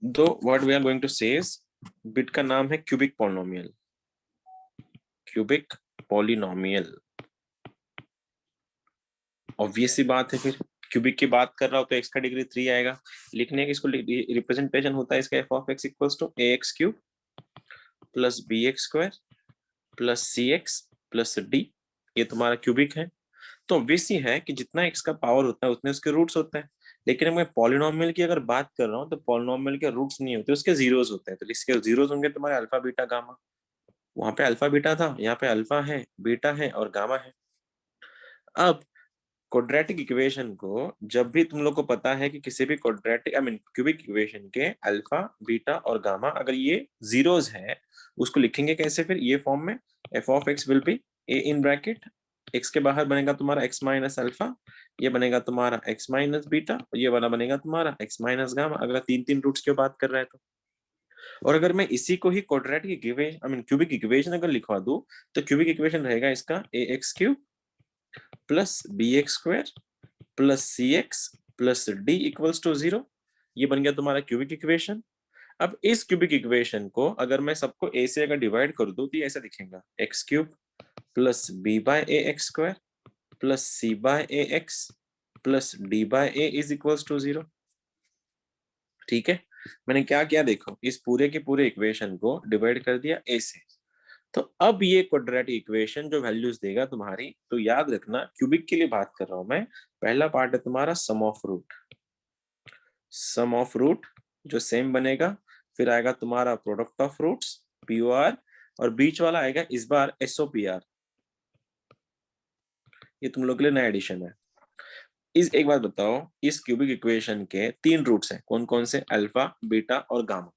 दो what we are going to say is बिट का नाम है cubic polynomial, cubic polynomial. Obvious सी बात है, फिर क्यूबिक की बात कर रहा हो तो x का डिग्री 3 आएगा। लिखने का इसको रिप्रेजेंटेशन होता है इसका f of x equals to ax cube plus bx square plus cx plus d। ये तुम्हारा क्यूबिक है। तो ऑब्वियस ही है कि जितना x का पावर होता है उतने उसके रूट्स होते हैं। लेकिन मैं पॉलिनोमियल की अगर बात कर रहा हूँ तो पॉलिनोमियल के रूट्स नहीं होते, उसके जीरोस होते हैं। तो इसके जीरोस होंगे तुम्हारे अल्फा बीटा गामा। वहां पे अल्फा बीटा था, यहाँ पे अल्फा है, बीटा है और गामा है। अब क्वाड्रेटिक इक्वेशन को जब भी तुम लोग को पता है कि किसी भी क्वाड्रेटिक क्यूबिक इक्वेशन के अल्फा बीटा और गामा अगर ये जीरोस है, उसको लिखेंगे कैसे फिर ये फॉर्म में, F of x will be A in bracket, x के बाहर बनेगा तुम्हारा एक्स माइनस अल्फा, ये बनेगा तुम्हारा एक्स माइनस बीटा, ये वाला बनेगा तुम्हारा एक्स माइनस गामा, अगर तीन तीन रूट्स की बात कर रहे हैं तो। और अगर मैं इसी को ही क्वाड्रेटिक इक्वेशन क्यूबिक इक्वेशन अगर लिखवा दूं तो क्यूबिक इक्वेशन रहेगा इसका A x cube plus B X square plus C X plus D equals to 0। ये बन गया तुम्हारा क्यूबिक इक्वेशन। अब इस क्यूबिक इक्वेशन को अगर मैं सबको a से अगर डिवाइड कर दूं तो ये ऐसा दिखेगा, x cube plus b by a x square plus c by a x plus d by a is equals to 0। ठीक है, मैंने क्या किया देखो, इस पूरे के पूरे इक्वेशन को डिवाइड कर दिया a से। तो अब ये क्वाड्रेटिक इक्वेशन जो वैल्यूज देगा तुम्हारी, तो याद रखना क्यूबिक के लिए बात कर रहा हूं मैं। पहला पार्ट है तुम्हारा sum of root, sum of root जो सेम बनेगा, फिर आएगा तुम्हारा प्रोडक्ट ऑफ रूट्स पीओआर, और बीच वाला आएगा इस बार एसओपीआर। ये तुम लोग के लिए नया एडिशन है। इस एक बात बताओ, इस क्यूबिक इक्वेशन के तीन रूट्स हैं, कौन कौन से, अल्फा बीटा और गामा।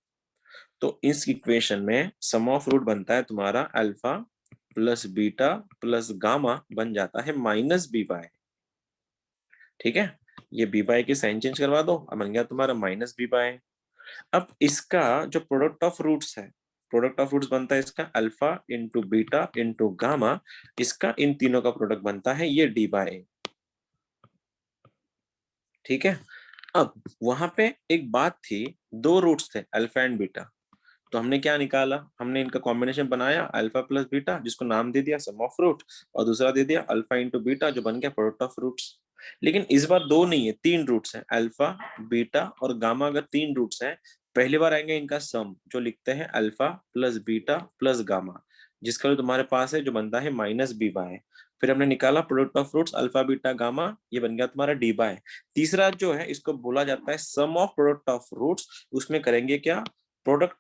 तो इस इक्वेशन में सम ऑफ रूट बनता है तुम्हारा alpha plus beta plus gamma, बन जाता है माइनस बी बाय। ठीक है, ये बी बाय की साइन चेंज करवा दो, अब बन गया तुम्हारा माइनस बी बाय। अब इसका जो प्रोडक्ट ऑफ रूट्स है, प्रोडक्ट ऑफ रूट्स बनता है इसका alpha into beta into gamma, इसका इन तीनों का प्रोडक्ट बनता है ये डी बाय ए। ठीक है, अब वहां पे एक बात थी, दो रूट्स थे अल्फा एंड बीटा, तो हमने क्या निकाला, हमने इनका कॉम्बिनेशन बनाया अल्फा प्लस बीटा, जिसको नाम दे दिया सम ऑफ रूट, और दूसरा दे दिया अल्फा इंटू बीटा जो बन गया प्रोडक्ट ऑफ रूट्स। लेकिन इस बार दो नहीं है, तीन रूट्स हैं, अल्फा बीटा और गामा। अगर तीन रूट्स हैं, पहली बार आएंगे इनका सम जो लिखते हैं alpha plus beta plus gamma, जिसका जो तुम्हारे पास है जो बनता है माइनस बी बाय। फिर हमने निकाला product of roots alpha beta gamma, ये बन गया तुम्हारा डी बाय। तीसरा जो है इसको बोला जाता है सम ऑफ प्रोडक्ट ऑफ रूट्स, उसमें करेंगे क्या, प्रोडक्ट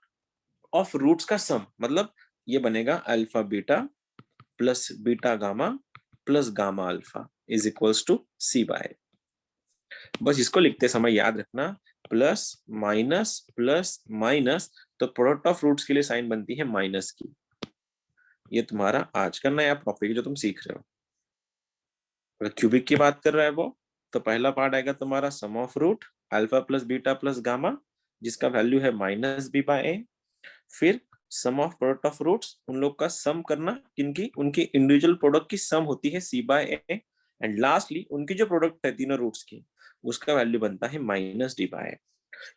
ऑफ रूट्स का सम, मतलब ये बनेगा alpha beta plus beta gamma plus gamma alpha is equals to c by. बस इसको लिखते समय याद रखना, प्लस माइनस, तो प्रोडक्ट ऑफ रूट्स के लिए साइन बनती है माइनस की। ये तुम्हारा आज का नया टॉपिक जो तुम सीख रहे हो। अगर क्यूबिक की बात कर रहा है वो, तो पहला पार्ट आएगा तुम्हारा sum of root alpha plus beta plus gamma, जिसका वैल्यू है माइनस बी बाय ए। फिर sum of product of roots, उन लोग का सम करना, इनकी उनकी इंडिविजुअल प्रोडक्ट की सम होती है सी बाय ए। एंड लास्टली उनकी जो प्रोडक्ट है तीनों रूट्स की, उसका वैल्यू बनता है माइनस डी बाय।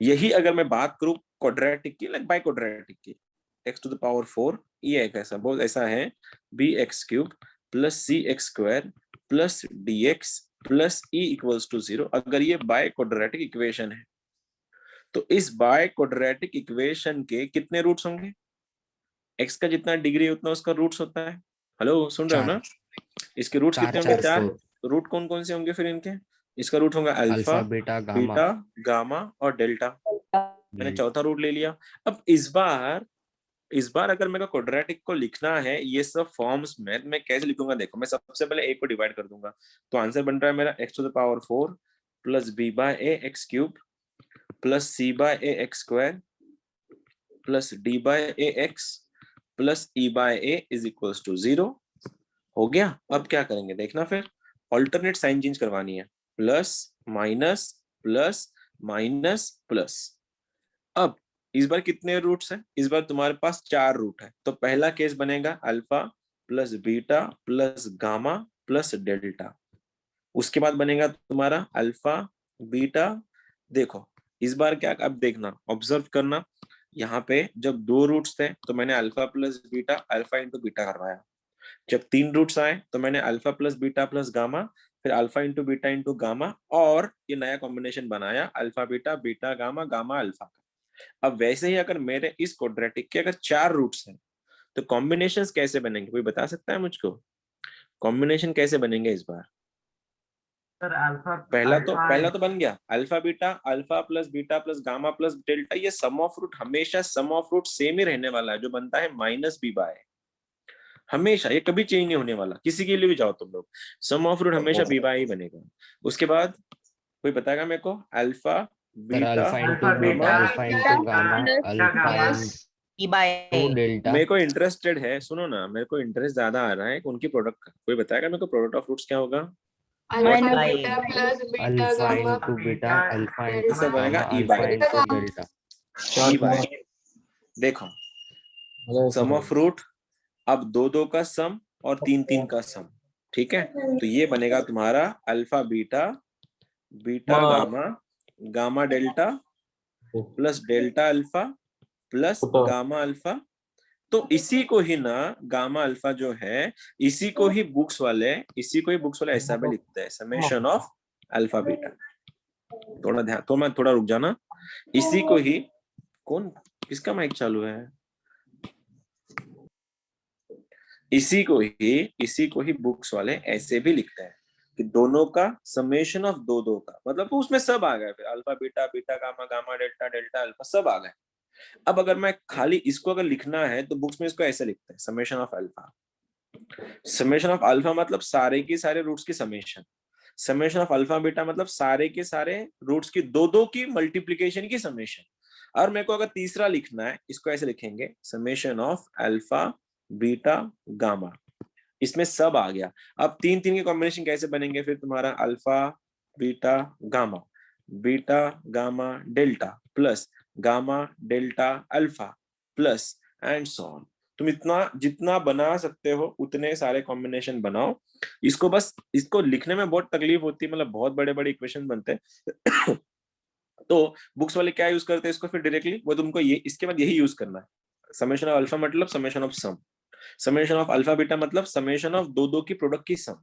यही अगर मैं बात करूं क्वाड्रेटिक की, लाइक बाय क्वाड्रेटिक की, एक्स टू द पावर 4, ये एक ऐसा बहुत ऐसा है, b x cube plus C x square plus d x plus e equals to 0। अगर ये बाय क्वाड्रेटिक इक्वेशन है, तो इस बाय क्वाड्रेटिक इक्वेशन के कितने रूट्स होंगे, एक्स का जितना डिग्री है उतना उसका रूट्स होता है। हेलो, सुन रहे हो चार। ना, इसके रूट्स चार कितने होंगे, चार। चार। तो रूट कौन कौन से होंगे फिर इनके, इसका रूट होगा alpha alpha beta gamma beta gamma और डेल्टा। मैंने डेल्टा। चौथा रूट ले लिया। अब इस बार अगर मेरे को क्वाड्रेटिक को लिखना है ये सब फॉर्म्स में, तो मैं कैसे लिखूंगा, देखो मैं सबसे पहले ए को डिवाइड कर दूंगा, तो आंसर बन रहा है मेरा x to the power 4 plus b by a x cube plus c by a x square plus d by a x plus e by a is equals to 0। हो गया। अब क्या करेंगे देखना, फिर ऑल्टरनेट साइन चेंज करवानी है, plus minus plus minus plus. अब इस बार कितने रूट्स हैं, इस बार तुम्हारे पास चार रूट है, तो पहला केस बनेगा alpha plus beta plus gamma plus delta. उसके बाद बनेगा तुम्हारा अल्फा बीटा, देखो इस बार क्या, अब देखना, ऑब्जर्व करना, यहाँ पे जब 2 रूट्स थे तो मैंने alpha plus beta, alpha into beta करवाया। जब 3 रूट्स आए तो मैंने alpha plus beta plus gamma, फिर alpha into beta into gamma, और ये नया कॉम्बिनेशन बनाया alpha beta beta gamma gamma alpha. अब वैसे ही अगर मेरे इस क्वाड्रेटिक के अगर 4 रूट्स हैं तो कॉम्बिनेशंस कैसे बनेंगे, कोई बता सकता है मुझको? कॉम्बिनेशन कैसे बनेंगे इस बार? सर अल्फा पहला तो बन गया alpha plus beta plus gamma plus delta. ये सम ऑफ रूट, हमेशा सम ऑफ रूट सेम ही रहने वाला है, जो बनता है माइनस बी बाय, हमेशा, ये कभी चेंज नहीं होने वाला, किसी के लिए भी जाओ तुम लोग, सम ऑफ रूट हमेशा बी बाय ही बनेगा। उसके बाद कोई बताएगा मेरे को? Alpha sir beta alpha into beta, gamma, alpha into gamma, alpha into delta. मेरे को इंटरेस्टेड है, सुनो ना, मेरे को इंटरेस्ट ज्यादा आ रहा है उनकी प्रोडक्ट का। कोई बताएगा मेरे को प्रोडक्ट ऑफ रूट्स क्या होगा? Alpha into beta, alpha into इससे बनेगा gamma, E alpha by, into delta. E bye. देखो सम ऑफ रूट, अब 2 2 का सम और 3 3 का सम, ठीक है, तो ये बनेगा तुम्हारा alpha beta beta gamma gamma delta plus delta alpha plus gamma alpha. तो इसी को ही ना, गामा अल्फा जो है, इसी को ही बुक्स वाले ऐसा भी लिखते हैं, समेशन ऑफ अल्फा बीटा। थोड़ा ध्यान, तो मैं थोड़ा रुक जाना, इसी को ही, कौन, किसका माइक चालू है? इसी को ही बुक्स वाले ऐसे भी लिखते हैं कि दोनों का समेशन ऑफ 2 2 का, मतलब तो उसमें सब आ गए, फिर alpha beta beta gamma gamma delta delta alpha सब आ गए। अब अगर मैं खाली इसको अगर लिखना है तो बुक्स में इसको ऐसे लिखते हैं, summation of alpha. Summation of alpha मतलब सारे के सारे रूट्स की summation. Summation of alpha beta मतलब सारे के सारे रूट्स की 2 2 की मल्टीप्लीकेशन की समेशन। और मेरे को अगर तीसरा लिखना है, इसको ऐसे लिखेंगे, summation of alpha beta gamma, इसमें सब आ गया। अब 3 3 के कॉम्बिनेशन कैसे बनेंगे फिर तुम्हारा? Alpha beta gamma delta plus gamma delta alpha plus and so on. तुम इतना जितना बना सकते हो उतने सारे कॉम्बिनेशन बनाओ। इसको बस, इसको लिखने में बहुत तकलीफ होती है, मतलब बहुत बड़े बड़े इक्वेशन बनते हैं तो बुक्स वाले क्या यूज करते हैं इसको फिर डायरेक्टली, वो तुमको ये इसके बाद यही यूज करना है। समेशन ऑफ अल्फा मतलब summation of sum, summation of alpha beta मतलब समेशन ऑफ 2 2 की प्रोडक्ट की sum,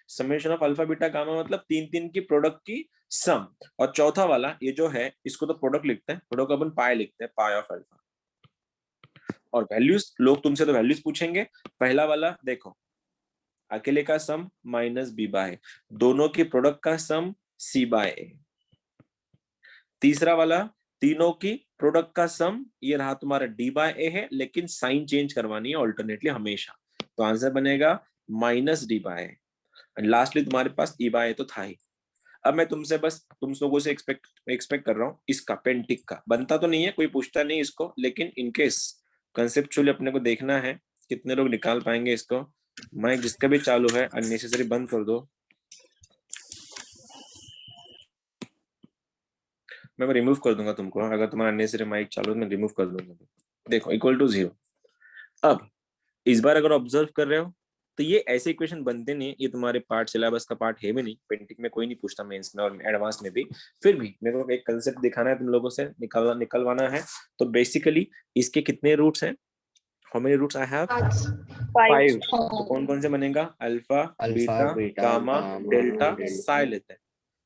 summation of alpha beta gamma मतलब 3 3 की प्रोडक्ट की सम, और चौथा वाला ये जो है इसको तो प्रोडक्ट लिखते हैं, प्रोडक्ट अपन पाई लिखते हैं, पाई ऑफ अल्फा। और वैल्यूज, लोग तुमसे तो वैल्यूज पूछेंगे। पहला वाला देखो, अकेले का सम माइनस बी बाय, दोनों की प्रोडक्ट का सम सी बाय ए। तीसरा वाला, तीनों की प्रोडक्ट का सम, ये रहा तुम्हारा डी बाय ए है, लेकिन साइन चेंज करवानी है ऑल्टरनेटली हमेशा, तो आंसर बनेगा minus D by A. Lastly तुम्हारे पास ई बाय ए तो था ही। अब मैं तुमसे बस, तुम लोगों से एक्सपेक्ट कर रहा हूँ इसका पेंटिक का, बनता तो नहीं है, कोई पूछता नहीं इसको, लेकिन इनकेस कंसेप्चुअली अपने को देखना है कितने लोग निकाल पाएंगे इसको। माइक जिसका भी चालू है अननेसेसरी बंद कर दो। मैं रिमूव कर दूंगा तुमको, अगर तुम्हारा अननेसेसरी माइक चालू है मैं रिमूव कर दूंगा। देखो इक्वल टू 0। अब इस बार अगर ऑब्जर्व कर रहे हो तो ये ऐसे इक्वेशन बनते नहीं, ये तुम्हारे पार्ट सिलेबस का पार्ट है भी नहीं, पेंटिंग में कोई नहीं पूछता मेंस में और एडवांस में भी। फिर भी मेरे को एक कंसेप्ट दिखाना है तुम लोगों से, निकलवाना है। तो बेसिकली इसके कितने रूट्स हैं? How many roots I have? 5। तो कौन कौन से बनेगा? Alpha alpha beta beta gamma delta delta.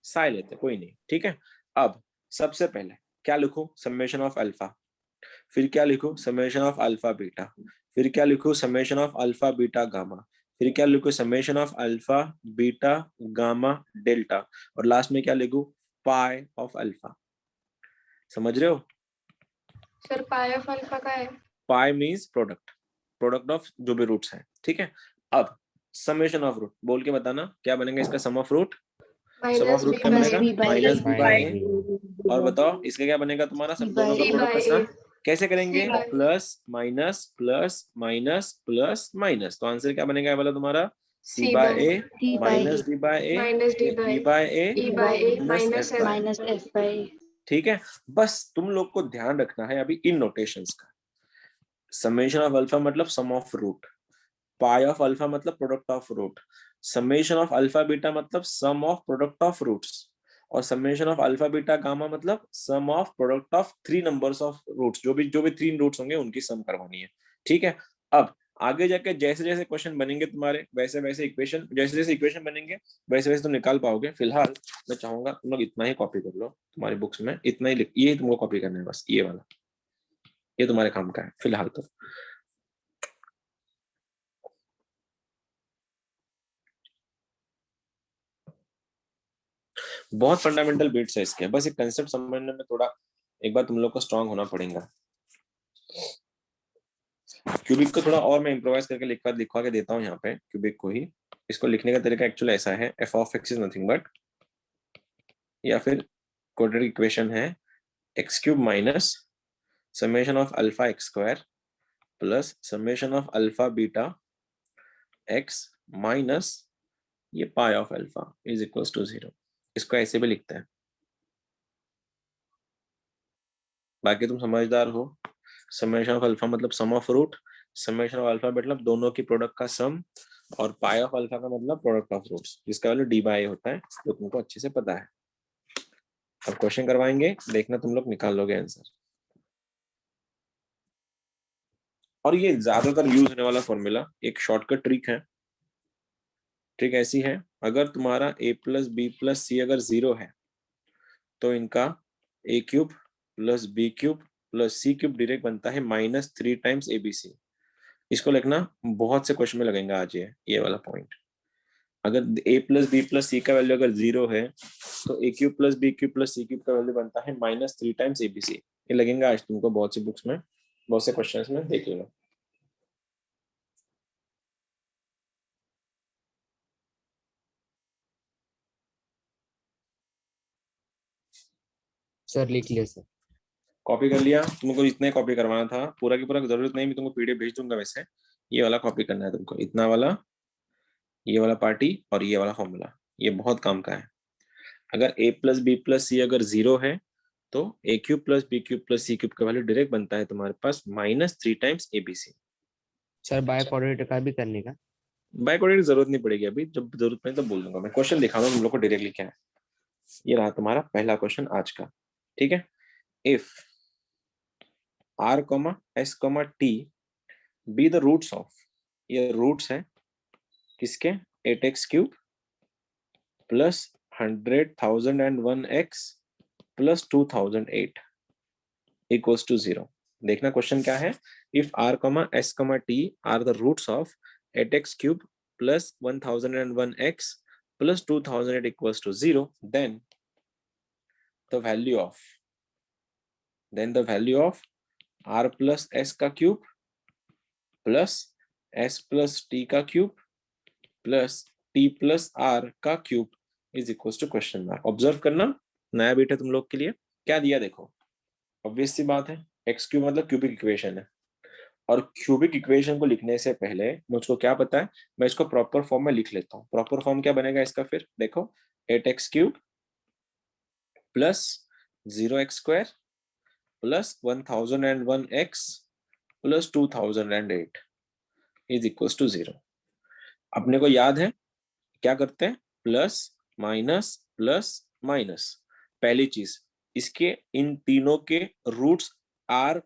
साई लेते, कोई नहीं, ठीक है। अब सबसे पहले क्या लिखूं? समेशन ऑफ अल्फा, फिर क्या लिखूं? समेशन ऑफ अल्फा बीटा, फिर क्या लिखूं? Summation of alpha beta gamma, फिर क्या लिखूं? Summation of alpha beta gamma delta, और लास्ट में क्या लिखूं? पाई ऑफ अल्फा। समझ रहे हो? सर पाई ऑफ अल्फा का है? पाई मींस प्रोडक्ट ऑफ जो भी रूट्स हैं, ठीक है। अब समेशन ऑफ रूट बोल के बताना क्या बनेगा इसका sum of root? Sum of root क्या बनेगा? Minus B by A. और बताओ इसका क्या बनेगा तुम्हारा? सब दोनों का प्रोडक्ट का सम कैसे करेंगे? Plus minus plus minus plus minus, तो आंसर क्या बनेगा वाला तुम्हारा? C by A minus D by A E by A minus F by A. ठीक है, बस तुम लोग को ध्यान रखना है अभी इन नोटेशंस का। समेशन ऑफ अल्फा मतलब sum of root, pi of alpha मतलब product of root, summation of alpha beta मतलब sum of product of roots, और summation of alpha beta gamma मतलब sum of product of 3 numbers of roots, जो भी 3 roots होंगे उनकी सम करवानी है। ठीक है, अब आगे जाके जैसे जैसे क्वेश्चन बनेंगे तुम्हारे, वैसे वैसे इक्वेशन, जैसे जैसे इक्वेशन बनेंगे वैसे वैसे तुम निकाल पाओगे। फिलहाल मैं चाहूंगा तुम लोग इतना ही कॉपी कर लो, तुम्हारी बुक्स में इतना ही ये तुमको कॉपी करना है बस, ये वाला, ये तुम्हारे काम का है फिलहाल तो। बहुत फंडामेंटल बिट्स है इसके, बस एक कंसेप्ट समझने में थोड़ा एक बार तुम लोग को स्ट्रांग होना पड़ेगा। क्यूबिक को थोड़ा और मैं इम्प्रोवाइज करके लिखवा के देता हूँ यहाँ पे क्यूबिक को ही। इसको लिखने का तरीका एक्चुअली ऐसा है, F of X is nothing but, या फिर क्वाड्रेटिक इक्वेशन है x cube minus summation of alpha X square plus summation of alpha beta X minus ये pi of alpha is equals to 0। इसको ऐसे भी लिखते हैं, बाकी तुम समझदार हो। समेशन ऑफ अल्फा मतलब sum of root, summation of alpha मतलब दोनों की प्रोडक्ट का सम, और पाई ऑफ अल्फा का मतलब प्रोडक्ट ऑफ रूट्स, जिसका वैल्यू डी बाई होता है, जो तुमको अच्छे से पता है। अब क्वेश्चन करवाएंगे, देखना तुम लोग निकाल लोगे आंसर। और ये ज्यादातर यूज होने वाला फॉर्मूला, एक शॉर्टकट ट्रिक है। ट्रिक ऐसी है, अगर तुम्हारा a plus b plus c अगर 0 है तो इनका a cube plus b cube plus c cube direct बनता है -3 टाइम्स ABC। इसको लिखना बहुत से क्वेश्चन में लगेगा आज, ये वाला पॉइंट। अगर a plus b plus c का वैल्यू अगर 0 है तो a cube plus b cube plus c cube का वैल्यू बनता है -3 टाइम्स ABC। ये लगेगा आज तुमको बहुत सी बुक्स में, बहुत से क्वेश्चंस में, देख लेना। सर लिख लिया सर। कॉपी कर लिया? तुमको इतना ही कॉपी करवाना था, पूरा की पूरा जरूरत नहीं, मैं तुमको पीडीएफ भेज दूंगा। वैसे ये वाला कॉपी करना है तुमको, इतना वाला, ये वाला पार्टी और ये वाला फॉर्मूला, ये बहुत काम का है। अगर a plus b plus c अगर 0 है तो a cube plus b cube plus c cube का वैल्यू डायरेक्ट बनता है तुम्हारे पास -3 times ABC। Sir by coordinate का भी करने का? बाय कोऑर्डिनेट की जरूरत नहीं पड़ेगी अभी, जब जरूरत पड़े तो बोल दूंगा मैं। क्वेश्चन दिखाऊंगा तुम लोग को डायरेक्टली क्या है। ये रहा तुम्हारा पहला क्वेश्चन आज का। ठीक है, if r, s, t be the roots of, ये रूट्स है किसके, 8x cube plus 100,001x plus 2008 equals to 0। देखना क्वेश्चन क्या है, if r, s, t are the roots of 8x cube plus 1001x plus 2008 equals to 0, then the value of r plus s का cube plus s plus t का cube plus t plus r का cube is equals to question mark. Observe करना, नया beat है तुम लोग के लिए। क्या दिया देखो, ऑब्वियस सी बात है, एक्स क्यूब मतलब क्यूबिक इक्वेशन है, और क्यूबिक इक्वेशन को लिखने से पहले मुझको क्या पता है, मैं इसको प्रॉपर फॉर्म में लिख लेता हूँ। प्रॉपर फॉर्म क्या बनेगा इसका, फिर देखो 8x cube plus 0x square plus 1001x plus 2008 is equals to 0। अपने को याद है क्या करते हैं, प्लस माइनस प्लस माइनस। पहली चीज, इसके इन तीनों के रूट्स r,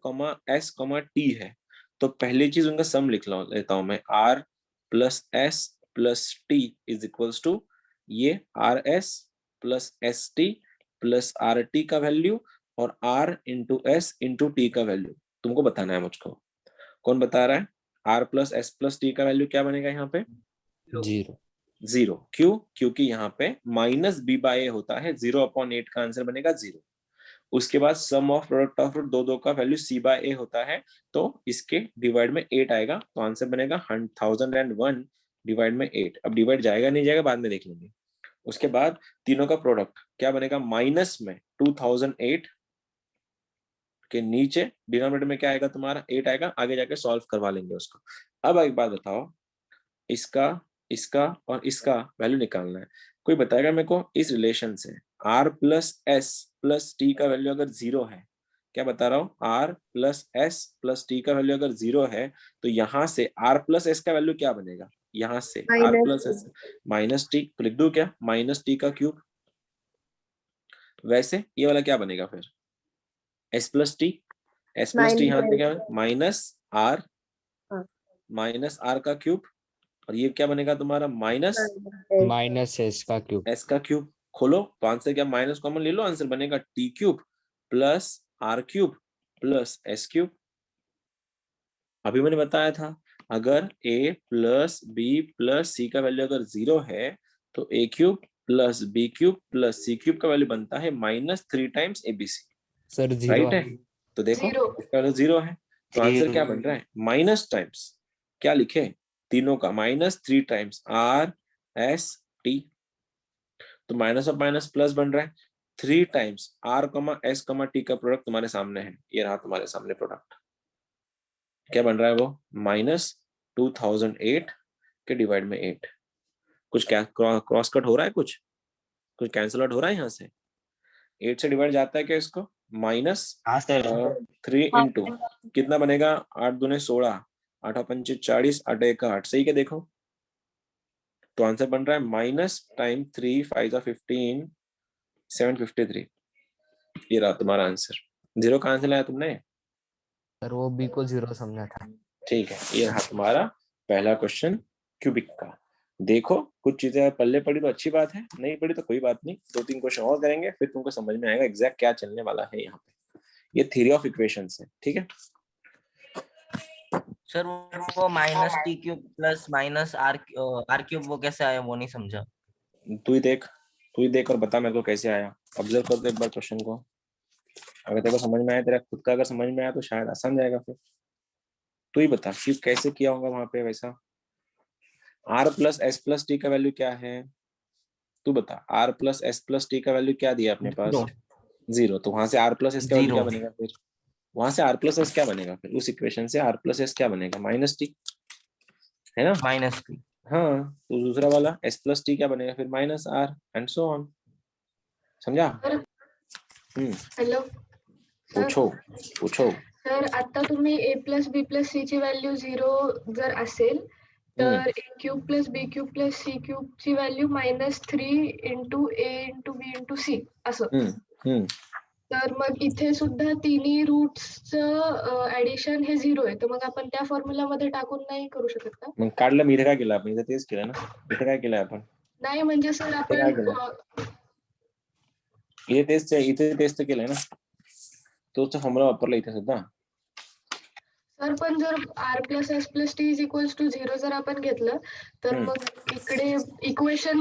s, t है, तो पहली चीज उनका सम लिख लेता हूं मैं, r plus s plus t is equals to ये rs plus st plus rt का वैल्यू और r into s into t का वैल्यू तुमको बताना है मुझको। कौन बता रहा है, r plus s plus t का वैल्यू क्या बनेगा यहाँ पे, 0। क्यों, क्योंकि यहाँ पे माइनस बी बाई ए होता है, 0/8 का आंसर बनेगा 0। उसके बाद सम ऑफ प्रोडक्ट ऑफ रूट दो का वैल्यू सी बाय ए होता है, तो इसके डिवाइड में 8 आएगा, तो आंसर बनेगा 1001 डिवाइड में 8। अब डिवाइड जाएगा नहीं जाएगा बाद में देख लेंगे। उसके बाद तीनों का प्रोडक्ट क्या बनेगा, माइनस में 2008 के नीचे डिनोमिनेटर में क्या आएगा तुम्हारा 8 आएगा, आगे जाके सॉल्व करवा लेंगे उसको। अब एक बात बताओ, इसका इसका और इसका वैल्यू निकालना है। कोई बताएगा मेरे को इस रिलेशन से r plus s plus t का वैल्यू अगर 0 है, क्या बता रहा हूँ, r plus s plus t का वैल्यू अगर 0 है तो यहाँ से r प्लस एस का वैल्यू क्या बनेगा, यहाँ से r plus S minus T, तो लिख दू क्या, माइनस टी का क्यूब वैसे ये वाला क्या बनेगा फिर, s plus t, s plus t यहाँ पे क्या माइनस आर, माइनस आर का क्यूब, और ये क्या बनेगा तुम्हारा माइनस माइनस एस का क्यूब। एस का क्यूब। खोलो तो आंसर क्या, माइनस कॉमन ले लो, आंसर बनेगा t cube plus r cube plus s cube. अभी मैंने बताया था अगर a plus b plus c का वैल्यू अगर 0 है तो a cube plus b cube plus c cube का वैल्यू बनता है -3 times abc। Sir zero right है, तो देखो 0 इसका वैल्यू 0 है, तो आंसर क्या बन रहा है माइनस टाइम्स, क्या लिखे तीनों का -3 टाइम्स आर एस टी, तो माइनस ऑफ माइनस प्लस बन रहा है 3 टाइम्स आर कमा एस कमा टी का प्रोडक्ट तुम्हारे सामने है, ये रहा तुम्हारे सामने प्रोडक्ट, क्या बन रहा है वो -2008 के डिवाइड में 8। कुछ क्या क्रॉस कट हो रहा है, कुछ कैंसिल आउट हो रहा है यहाँ से, 8 से डिवाइड जाता है क्या इसको, -3 इंटू कितना बनेगा 8 दूने 16, 8 पंचे 40, 8 एक 8, सही क्या देखो, तो आंसर बन रहा है माइनस टाइम 3 5 15 753। ये रहा तुम्हारा आंसर, 0 कहां से लाया तुमने, सर वो बी को जीरो समझा था। ठीक है, ये रहा तुम्हारा पहला क्वेश्चन क्यूबिक का। देखो कुछ चीजें पल्ले पड़ी तो अच्छी बात है, नहीं पड़ी तो कोई बात नहीं, 2-3 क्वेश्चन और करेंगे फिर तुमको समझ में आएगा एग्जैक्ट क्या चलने वाला है यहाँ पे। ये थ्योरी ऑफ इक्वेशंस है, ठीक है। सर वो minus t cube plus minus r r cube वो कैसे आया वो नहीं समझा। तू ही देख, तू ही देख और बता मेरे को कैसे आया, ऑब्जर्व कर दो एक बार क्वेश्चन को, अगर तेरे को समझ में आया, तेरा खुद का अगर समझ में आया तो शायद आसान जाएगा फिर। तू ही बता कि कैसे किया होगा वहां पे वैसा। R plus s plus t का वैल्यू क्या है, तू बता, r plus s plus t का वैल्यू क्या दिया अपने पास, 0, तो वहां से आर प्लस एस का वैल्यू क्या 0 बनेगा फिर, वहां से आर प्लस एस क्या बनेगा फिर, उस इक्वेशन से आर प्लस एस क्या बनेगा माइनस टी, है ना। Minus T. हाँ, तो दूसरा वाला एस प्लस टी क्या बनेगा फिर minus r and so on, समझा। हॅलो सर, पूछो पूछो। सर आता तुम्ही a plus b plus c ची व्हॅल्यू 0 जर असेल तर a cube plus b cube plus c cube ची value -3 into a into b into c असं, तर मग इथे सुद्धा तिन्ही रूट्सचं ऍडिशन हे 0 आहे, तर मग आपण त्या फॉर्म्युलामध्ये टाकून नाही करू शकत का? मग काढलं, मी इथे काय केलं आपण, इथे तेच केलं ना, इथे काय केलं आपण, नाही म्हणजे सर इथे काय आपण केलं, इथे तेच तर केलंय ना, तोच फॉर्म्युला वापरला इथे सुद्धा। सर पण जर r plus s plus t is equals to 0 जर आपण घेतलं तर मग इकडे इक्वेशन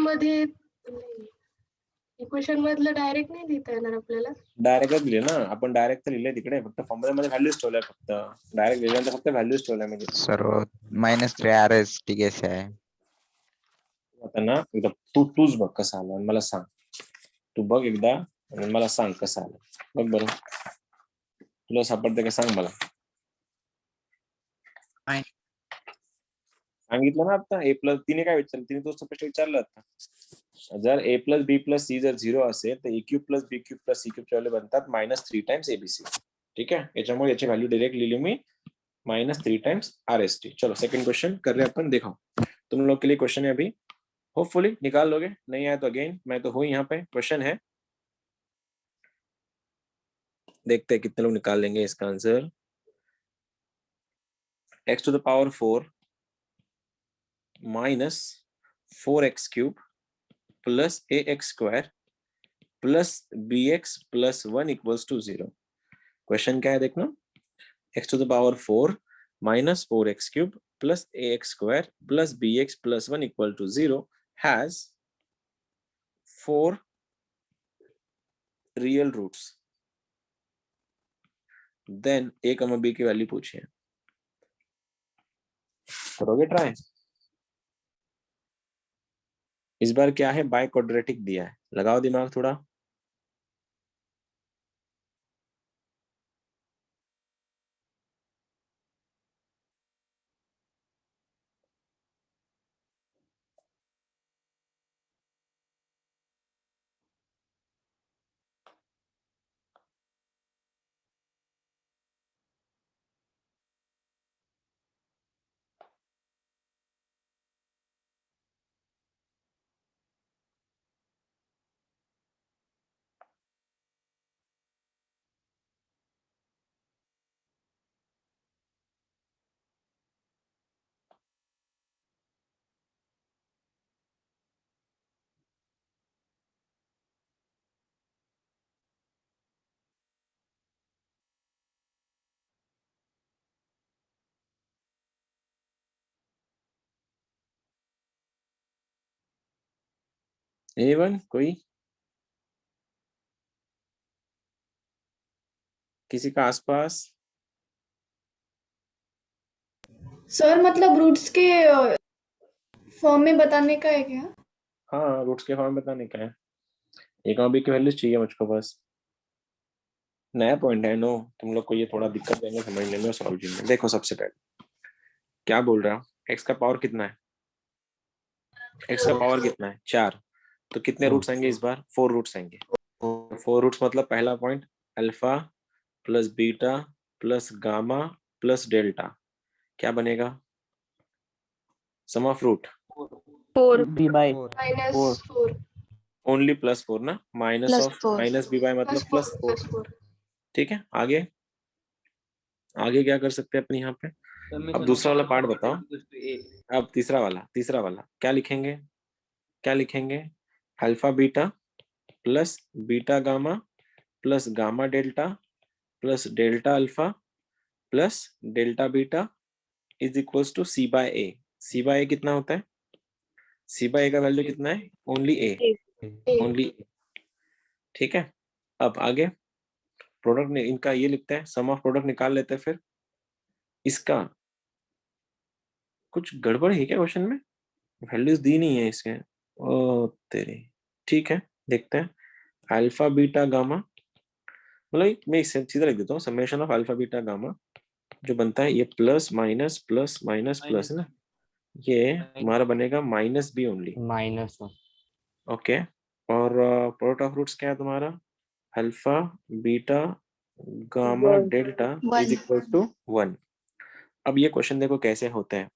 मधलं डायरेक्ट नाही लिहिता येणार आपल्याला। डायरेक्टच लिहिले ना आपण, डायरेक्ट तर लिहिले तिकडे, फक्त फॉर्म्युलामध्ये व्हॅल्यूज ठेवल्या, फक्त डायरेक्ट लिहिल्यानंतर फक्त व्हॅल्यूज ठेवल्या म्हणजे सर्व -3 RS ठीक आहे। आता ना एकदा तूच बघ कसं आलं आणि मला सांग, तू बघ एकदा आणि मला सांग कसं आलं, बघ बरं तुला सापडते का सांग मला। सांगितलं ना आता ए प्लस, तिने काय विचारलं, तिने तो स्पष्ट विचारलं आता, जर a plus b plus c जर 0 असेल तर a cube plus b cube plus c cube value बनतात -3 टाइम्स एबीसी, ठीक है, याच्यामुळे याची व्हॅल्यू डायरेक्ट लिहिली मी -3 टाइम्स आरएसटी। चलो सेकंड क्वेश्चन कर रहे हैं अपन, देखो तुम लोग के लिए क्वेश्चन है अभी, होपफुली निकाल लोगे, नहीं आया तो अगेन मैं तो हूँ यहाँ पे, क्वेश्चन है, देखते हैं कितने लोग निकाल लेंगे इसका answer. x to the power 4 minus 4x cube plus ax square plus bx plus 1 equals to 0। Question क्या है देखना, x to the power 4 minus 4x cube plus ax square plus bx plus 1 equal to 0 has 4 real roots, then a comma b की value पूछिए, करोगे try. इस बार क्या है, by quadratic दिया है, लगाओ दिमाग थोड़ा। anyone कोई किसी का आसपास? सर मतलब रूट्स के फॉर्म में बताने का है क्या? हाँ, रूट्स के फॉर्म बताने का है। एक और बी की वैल्यूज चाहिए मुझको बस। नया पॉइंट है नो, तुम लोग को ये थोड़ा दिक्कत देंगे समझने में और सॉल्विंग में। देखो सबसे पहले क्या बोल रहा हूँ, एक्स का पावर कितना है? एक्स का पावर कितना है? 4। तो कितने रूट्स आएंगे इस बार? 4 रूट्स आएंगे। 4 रूट्स मतलब पहला point alpha plus beta plus gamma plus delta, क्या बनेगा? Sum of root 4 b by -4 only +4 ना, minus of +4 minus B by मतलब +4। +4 ठीक है, आगे आगे क्या कर सकते हैं अपन यहाँ पे? अब दूसरा वाला पार्ट बताओ। अब तीसरा वाला क्या लिखेंगे? क्या लिखेंगे? Alpha beta plus beta gamma plus gamma delta plus delta alpha plus delta beta is equals to c by a. C by a कितना होता है? सी बाय ए का वैल्यू कितना है? ओनली ए, ओनली। ठीक है, अब आगे प्रोडक्ट ने इनका ये लिखते हैं, सम ऑफ प्रोडक्ट निकाल लेते हैं। फिर इसका कुछ गड़बड़ है क्या क्वेश्चन में? वैल्यूज दी नहीं है इसके, ओ तेरे। ठीक है, देखते हैं। अल्फा बीटा गामा, मतलब मैं इसे सीधा लिख देता हूँ, summation of alpha beta gamma जो बनता है ये plus minus plus minus plus है ना, ये हमारा बनेगा माइनस बी ओनली। -1 ओके, और प्रोडक्ट ऑफ रूट्स क्या है तुम्हारा? Alpha beta gamma delta is equal to 1। अब ये क्वेश्चन देखो कैसे होते हैं,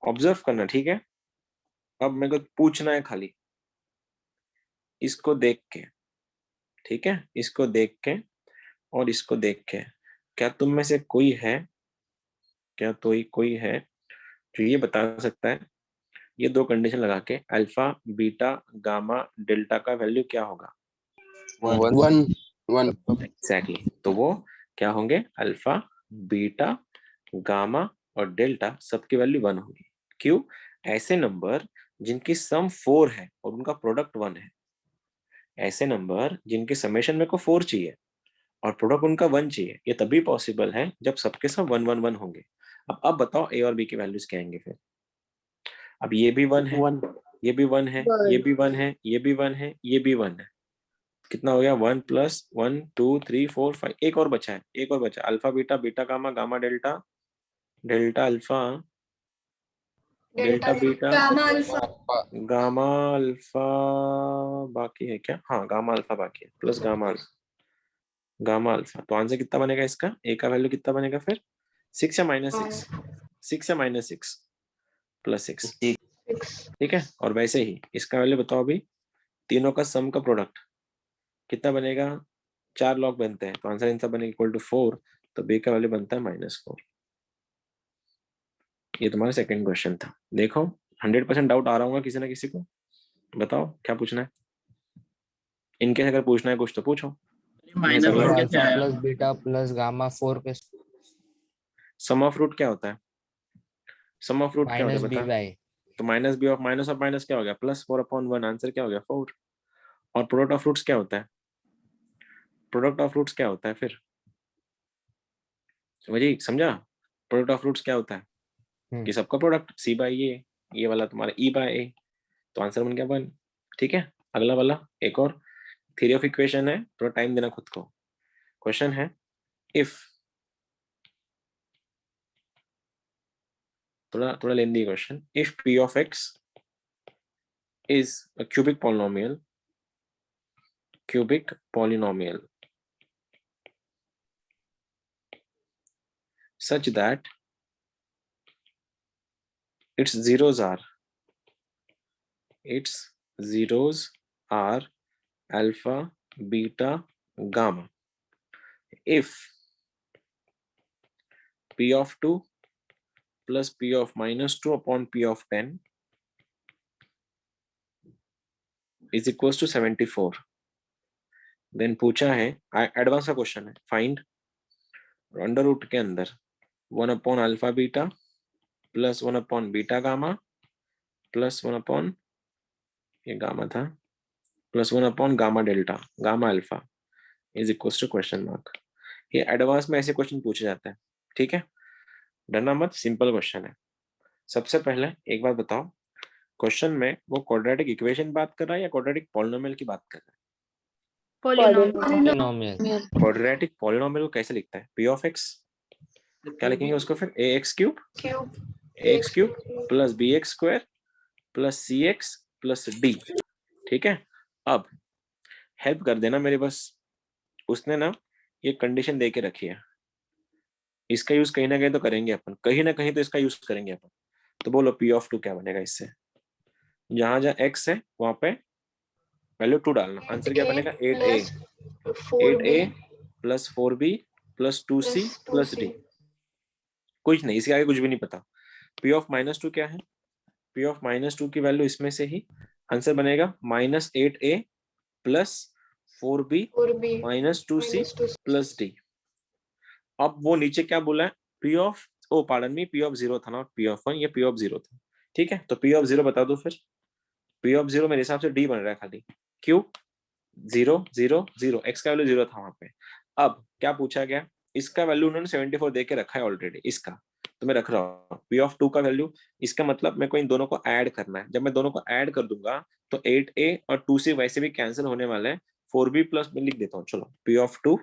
ऑब्जर्व करना। ठीक है, अब मेरे को पूछना है खाली इसको देख के। ठीक है, इसको देख के और इसको देख के, क्या तुम में से कोई है, क्या तो कोई है जो ये बता सकता है ये दो कंडीशन लगा के अल्फा बीटा गामा डेल्टा का वैल्यू क्या होगा? 1 एग्जैक्टली, तो वो क्या होंगे? अल्फा बीटा गामा और डेल्टा सबकी वैल्यू 1 होगी। क्यों? ऐसे नंबर जिनकी सम 4 है और उनका प्रोडक्ट 1 है, ऐसे नंबर जिनके समेशन में को 4 चाहिए और प्रोडक्ट उनका 1 चाहिए, ये तभी पॉसिबल है जब सबके सब 1 1 1 होंगे। अब बताओ ए और बी की वैल्यूज क्या आएंगे फिर? अब ये भी 1 है, ये भी 1 है, ये भी 1 है, ये भी 1 है, ये भी 1 है। कितना हो गया? 1 + 1 2 3 4 5। एक और बचा है, एक और बचा, alpha beta beta gamma gamma delta delta alpha delta beta gamma alpha gamma alpha बाकी है क्या? हाँ, गामा अल्फा बाकी है plus gamma alpha gamma alpha. तो आंसर कितना बनेगा इसका? ए का वैल्यू कितना बनेगा फिर? 6 या -6? 6 या -6 +6। ठीक है, और वैसे ही इसका वैल्यू बताओ अभी। तीनों का सम का प्रोडक्ट कितना बनेगा? 4 लॉग बनते हैं, तो आंसर इनका बनेगा इक्वल टू 4। तो बी का वैल्यू बनता है -4। ये तुम्हारा सेकंड क्वेश्चन था। देखो 100% डाउट आ रहा होगा किसी ना किसी को। बताओ क्या पूछना है? इनके अगर पूछना है कुछ तो पूछो। Alpha plus beta plus gamma 4 के सम ऑफ रूट क्या होता है? सम ऑफ रूट क्या होता है -b बता? by तो minus b of minus of minus क्या हो गया? +4/1। आंसर क्या हो गया? 4। और प्रोडक्ट ऑफ रूट्स क्या होता है? प्रोडक्ट ऑफ रूट्स क्या होता है फिर? समझी? समझा? प्रोडक्ट ऑफ रूट्स क्या होता है कि सबका प्रोडक्ट सी बाई ये वाला तुम्हारा ई बाय ए। तो आंसर बन गया 1। ठीक है, अगला वाला एक और थ्योरी ऑफ इक्वेशन है, थोड़ा टाइम देना खुद को। क्वेश्चन है इफ, थोड़ा lengthy question. If p of x is a cubic polynomial such that its zeros are alpha, beta, gamma. If p of 2 plus p of -2 upon p of 10 is equals to 74, then पूछा है, advance का question है, find under root के अंदर 1 upon alpha beta plus 1 upon beta gamma plus 1 upon ये gamma था, +1 upon gamma delta gamma alpha is equal to question mark. ये advance में ऐसे क्वेश्चन पूछे जाते हैं, ठीक है, डरना मत, सिंपल क्वेश्चन है। सबसे पहले एक बात बताओ, क्वेश्चन में वो क्वाड्रेटिक इक्वेशन बात कर रहा है या क्वाड्रेटिक पॉलिनोमियल की बात कर रहा है? पॉलिनोमियल। क्वाड्रेटिक पॉलिनोमियल को कैसे लिखता है? p ऑफ x, क्या लिखेंगे उसको फिर? ax cube plus bx square plus cx plus d, ठीक है। अब हेल्प कर देना मेरे, बस उसने ना ये कंडीशन दे के रखी है, इसका यूज कहीं ना कहीं तो करेंगे अपन, कहीं ना कहीं तो इसका यूज करेंगे अपन। तो बोलो p ऑफ 2 क्या बनेगा इससे? जहां जहां x है वहां पे वैल्यू 2 डालना, आंसर क्या बनेगा? 8a plus 4b plus 2c plus d। कुछ नहीं, इसके आगे कुछ भी नहीं पता। p ऑफ -2 क्या है? p ऑफ -2 की वैल्यू इसमें से ही आंसर बनेगा -8a plus 4b minus 2c plus d। अब वो नीचे क्या बोला है? p ऑफ p ऑफ 0 था ना, p ऑफ 1, ये p ऑफ 0 था, ठीक है। तो p ऑफ 0 बता दो फिर। p ऑफ 0 मेरे हिसाब से d बन रहा है खाली, क्यों? 0 0 0, x का वैल्यू 0 था वहां पे। अब क्या पूछा गया? इसका वैल्यू उन्होंने 74 दे के रखा है ऑलरेडी, इसका तो मैं रख रहा हूँ p ऑफ 2 का वैल्यू। इसका मतलब मेरे को इन दोनों को ऐड करना है। जब मैं दोनों को ऐड कर दूंगा तो 8a और 2c वैसे भी कैंसिल होने वाले हैं, 4b प्लस में लिख देता हूँ, चलो, p of 2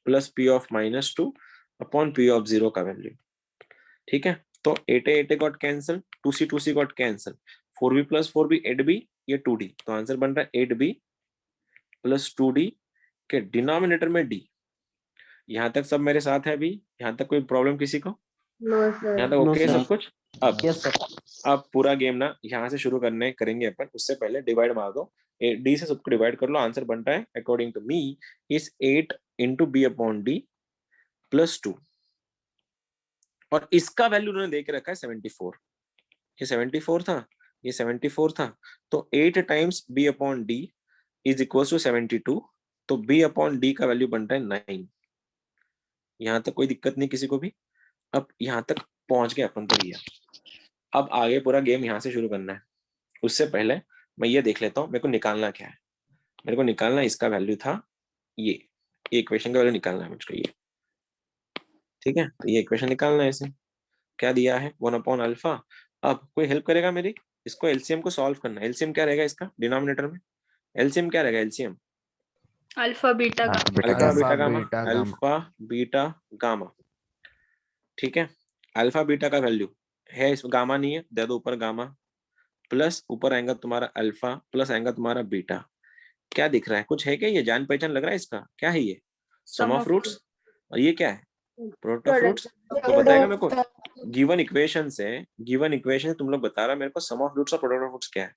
plus p of -2 upon p of 0 का वैल्यू, ठीक है। तो 8a got cancel, 2c got cancel, 4b plus 4b 8b, ये 2d, तो आंसर बन रहा है 8b प्लस 2d के डिनोमिनेटर में d। यहाँ तक सब मेरे साथ है अभी? यहाँ तक कोई प्रॉब्लम किसी को? यहाँ तक ओके है सब कुछ? अब पूरा गेम ना यहाँ से शुरू करेंगे अपन। उससे पहले डिवाइड मार दो, d से सबको डिवाइड कर लो, आंसर बनता है according to me is 8 into b upon d plus 2, और इसका वैल्यू उन्होंने दे के रखा है 74। ये 74 था, ये 74 था, तो 8 times b upon d is equal to 72, तो b अपॉन डी का वैल्यू बनता है 9। यहाँ तक कोई दिक्कत नहीं किसी को भी? अब यहाँ तक पहुंच गए अपन तो भैया। अब आगे पूरा गेम यहाँ से शुरू करना है। उससे पहले मैं ये देख लेता हूँ मेरे को निकालना क्या है। मेरे को निकालना इसका वैल्यू था, ये इक्वेशन का वैल्यू निकालना है मुझको, ये ठीक है। तो ये इक्वेशन निकालना है, इसे क्या दिया है? 1 अपॉन अल्फा। अब कोई हेल्प करेगा मेरी? इसको एलसीएम को सॉल्व करना है। एलसीएम क्या रहेगा इसका डिनोमिनेटर में? एलसीएम क्या रहेगा? LCM alpha beta alpha beta gamma, ठीक है। अल्फा बीटा का वैल्यू है, इस गामा नहीं है, दे दो ऊपर गामा, प्लस ऊपर आएगा तुम्हारा अल्फा, प्लस आएगा तुम्हारा बीटा। क्या दिख रहा है? कुछ है क्या? ये जान पहचान लग रहा है इसका? क्या है ये? Sum of roots. और ये क्या है? Product of roots. तो बताएगा मेरे को गिवन इक्वेशन से तुम लोग बता रहा मेरे को सम ऑफ रूट्स और प्रोडक्ट ऑफ रूट्स क्या है?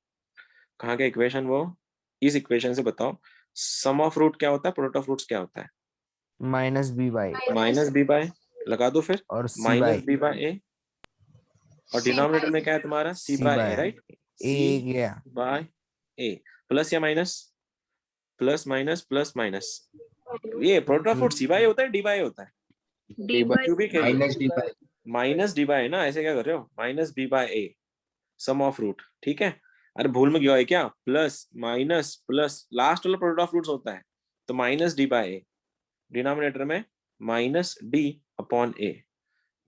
कहाँ का इक्वेशन? वो इस इक्वेशन से बताओ सम ऑफ रूट क्या होता है, प्रोडक्ट ऑफ रूट्स क्या होता है? -b/a -b/, लगा दो फिर, और -b/a, और डिनोमिनेटर में क्या है तुम्हारा? c/a, right? a गया c/a, प्लस या minus? Plus minus plus minus. ये प्रोडक्ट ऑफ रूट c/a होता है, d/a होता है? क्यूबिक है, माइनस d/a ना, ऐसे क्या कर रहे हो? -b/a सम ऑफ रूट, ठीक है। अरे भूल में गया है क्या? प्लस माइनस प्लस, लास्ट वाला प्रोडक्ट ऑफ रूट्स होता है, तो -d/a, डिनोमिनेटर में -d अपॉन a,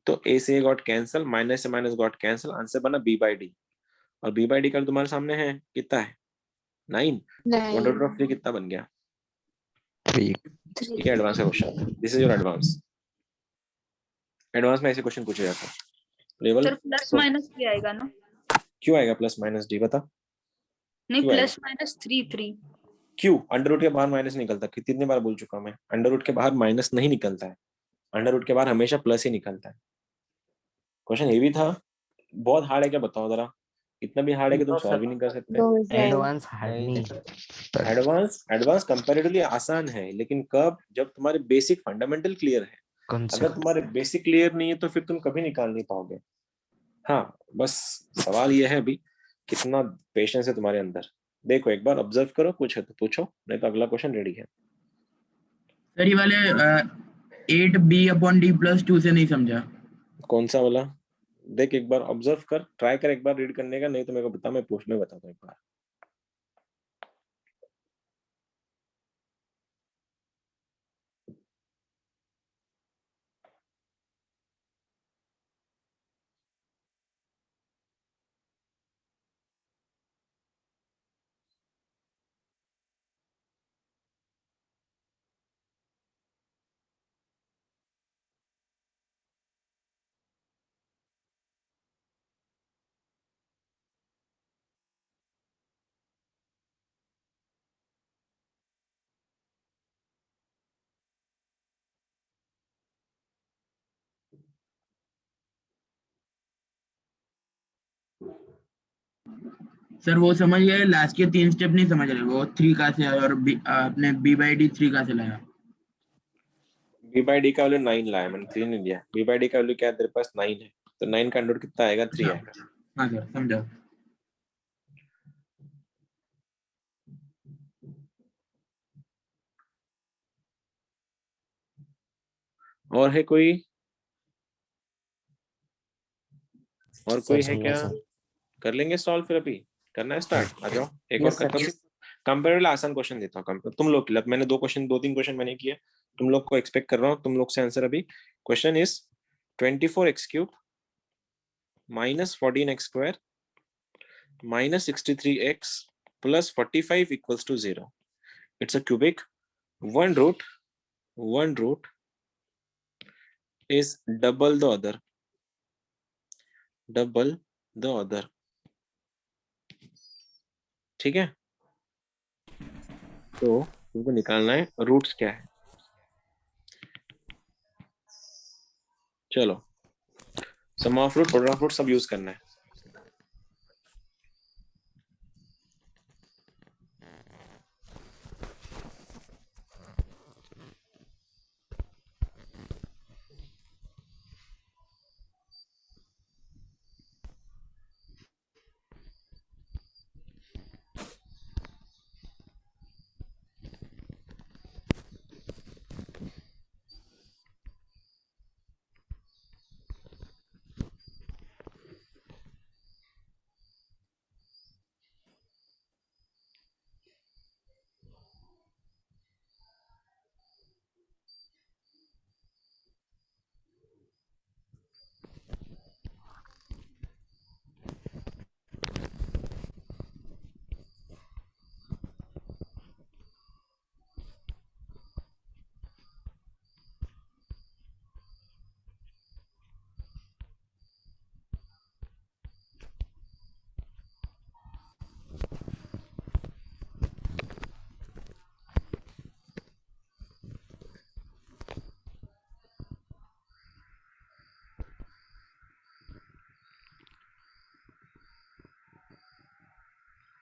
तो a से a गॉट कैंसिल, माइनस से माइनस गॉट कैंसिल, आंसर बना b/d। और b/d का तुम्हारे सामने है, कितना है? 9। 1/3 कितना बन गया? 3। ये एडवांस का क्वेश्चन था, this is your advance. Advance में ऐसे क्वेश्चन पूछे जाते हैं लेवल। सर प्लस माइनस 3 आएगा ना? क्यों आएगा प्लस माइनस डी? बता। नहीं, क्यों प्लस माइनस 3 क्यों? अंडर रूट के बाहर माइनस निकलता, कितनी बार बोल चुका मैं, अंडर रूट के बाहर माइनस नहीं निकलता है, अंडर रूट के बाहर हमेशा प्लस ही निकलता है। क्वेश्चन ये भी था, बहुत हार्ड है क्या? बताओ जरा, इतना भी हार्ड है कि तुम सॉल्व ही नहीं कर सकते? एडवांस हार्ड नहीं, एडवांस कंपैरेटिवली आसान है, लेकिन कब? जब तुम्हारे बेसिक फंडामेंटल क्लियर है। अगर तुम्हारे बेसिक क्लियर नहीं है तो फिर तुम कभी निकाल नहीं पाओगे। हाँ, बस सवाल ये है अभी कितना पेशेंस है तुम्हारे अंदर। देखो एक बार ऑब्जर्व करो, कुछ है तो पूछो, नहीं तो अगला क्वेश्चन रेडी है। सर ये वाले 8b/d + 2 से नहीं समझा। कौन सा वाला? देख एक बार ऑब्जर्व कर, ट्राई कर एक बार रीड करने का, नहीं तो मेरे को बता, मैं पूछ में बताता हूँ एक बार। सर वो समझ गए, लास्ट के 3 स्टेप नहीं समझ रहे, वो 3 कहाँ से आया और आपने b/d 3 कहाँ से लाया? b/d का वैल्यू 9 लाया मैंने, 3 नहीं लिया। b/d का वैल्यू क्या है तेरे पास? 9 है, तो 9 का अंडर कितना आएगा? 3 आएगा। हाँ सर समझा। और है कोई? और कोई है समझा क्या? सर। कर लेंगे सॉल्व फिर, अभी करना है स्टार्ट। आ जाओ एक Yes, और sir. कंपेरेबल आसान क्वेश्चन देता हूँ तुम लोग के लिए। अब मैंने 2-3 क्वेश्चन मैंने किए, तुम लोग को एक्सपेक्ट कर रहा हूँ तुम लोग से आंसर। अभी question is 24x³ minus 14x² minus 63x plus 45 equals to 0. It's a cubic. One root is double the other. ठीक है, तो तुमको निकालना है रूट्स क्या है। चलो sum of root, product of root सब यूज करना है।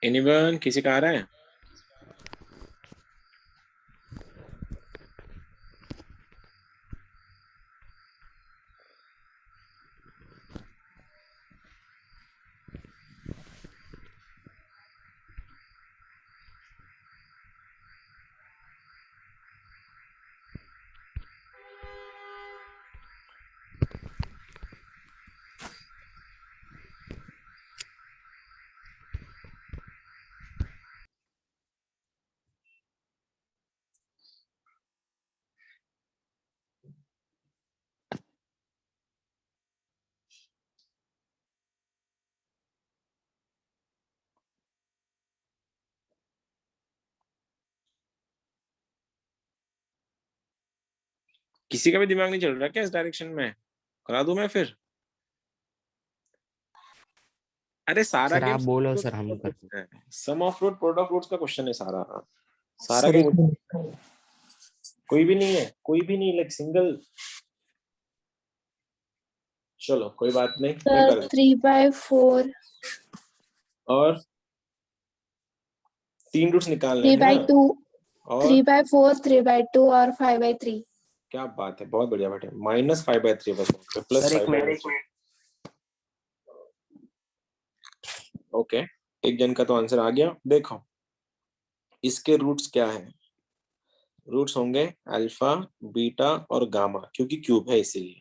एनीवन, किसी का आ रहा है? किसी का भी दिमाग नहीं चल रहा क्या इस डायरेक्शन में? करा दूं मैं फिर? अरे सारा सर गेम आप बोलो सर, हम कर सम ऑफ रूट प्रोडक्ट रूट्स का क्वेश्चन है सारा। सारा सर एक गेम मिनट। कोई भी नहीं है, कोई भी नहीं, लाइक सिंगल। चलो कोई बात नहीं, मैं कर 3/4, और 3 रूट्स निकालने हैं ना। 3/2, और 3/4, 3/2 और 5/3। क्या बात है, बहुत बढ़िया बेटे। -5/3 बस, प्लस सर एक 5/3। ओके, एक जन का तो आंसर आ गया। देखो इसके रूट्स क्या है? रूट्स होंगे अल्फा, बीटा और गामा, क्योंकि क्यूब है इसीलिए।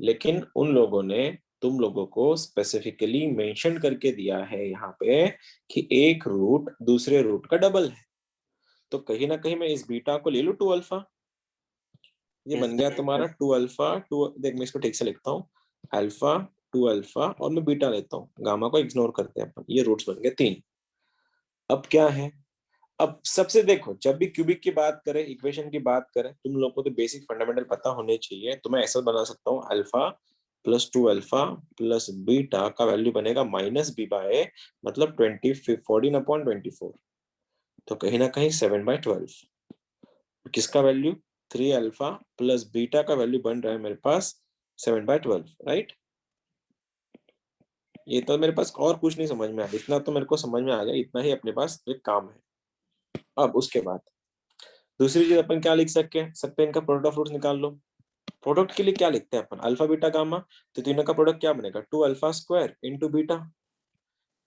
लेकिन उन लोगों ने तुम लोगों को स्पेसिफिकली मेंशन करके दिया है यहाँ पे कि एक रूट दूसरे रूट का डबल है, तो कहीं ना कहीं मैं इस बीटा को ले लूं 2 अल्फा। ये बन गया तुम्हारा 2 अल्फा 2। देख मैं इसको ठीक से लिखता हूँ, अल्फा 2 अल्फा और मैं बीटा लेता हूँ, गामा को इग्नोर करते हैं अपन। ये रूट्स बन गए 3। अब क्या है? अब सबसे देखो, जब भी क्यूबिक की बात करें, इक्वेशन की बात करें, तुम लोग को तो बेसिक फंडामेंटल पता होने चाहिए। तो मैं ऐसा बना सकता हूँ, alpha plus 2 alpha plus beta का वैल्यू बनेगा -b/a, मतलब 14/24। तो कहीं ना कहीं 7/12। किसका वैल्यू? 3 अल्फा प्लस बीटा का वैल्यू बन रहा है मेरे पास 7/12, राइट? ये तो मेरे पास और कुछ नहीं समझ में आया, इतना तो मेरे को समझ में आ गया, इतना ही अपने पास एक काम है। अब उसके बाद दूसरी चीज अपन क्या लिख सकते हैं, इनका प्रोडक्ट ऑफ रूट्स निकाल लो। प्रोडक्ट के लिए क्या लिखते हैं अपन, अल्फा बीटा गामा, तो तीनों का प्रोडक्ट क्या बनेगा, 2 alpha square into beta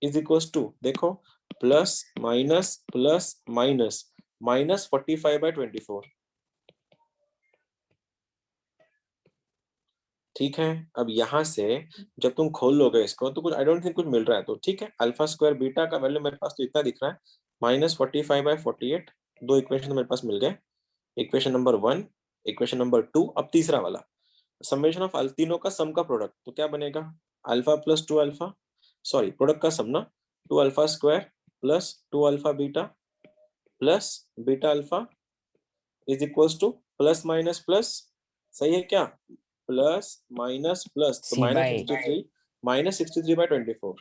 is equal to, देखो प्लस माइनस माइनस 45/24। ठीक है, अब यहाँ से जब तुम खोल लोगे इसको तो कुछ आई डोंट थिंक कुछ मिल रहा है, तो ठीक है, अल्फा स्क्वायर बीटा का वैल्यू मेरे पास तो इतना दिख रहा है, -45/48। दो इक्वेशन मेरे पास मिल गए, इक्वेशन नंबर 1, इक्वेशन नंबर 2। अब तीसरा वाला समेशन ऑफ तीनों का सम का प्रोडक्ट, तो क्या बनेगा, alpha plus 2 alpha, sorry product का सम ना, 2 alpha square plus 2 alpha beta plus beta alpha is equals two plus minus plus, सही है क्या, प्लस माइनस प्लस, तो C by -63/24।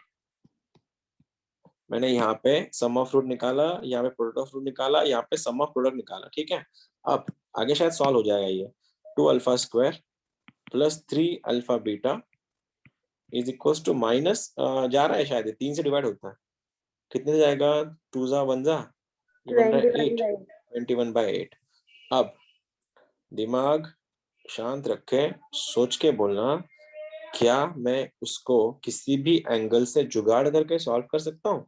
मैंने यहाँ पे सम ऑफ रूट निकाला, यहाँ पे प्रोडक्ट ऑफ रूट निकाला, यहाँ पे सम ऑफ प्रोडक्ट निकाला, ठीक है। अब आगे शायद सॉल्व हो जाएगा ये, 2 alpha square plus 3 alpha beta is equals to minus, जा रहा है शायद 3 से डिवाइड होता है, कितने जाएगा, 2 जा 1 जा, ये बन रहा है 8, 21/8। अब दिमाग शांत रखे, सोच के बोलना, क्या मैं उसको किसी भी एंगल से जुगाड़ करके सॉल्व कर सकता हूँ,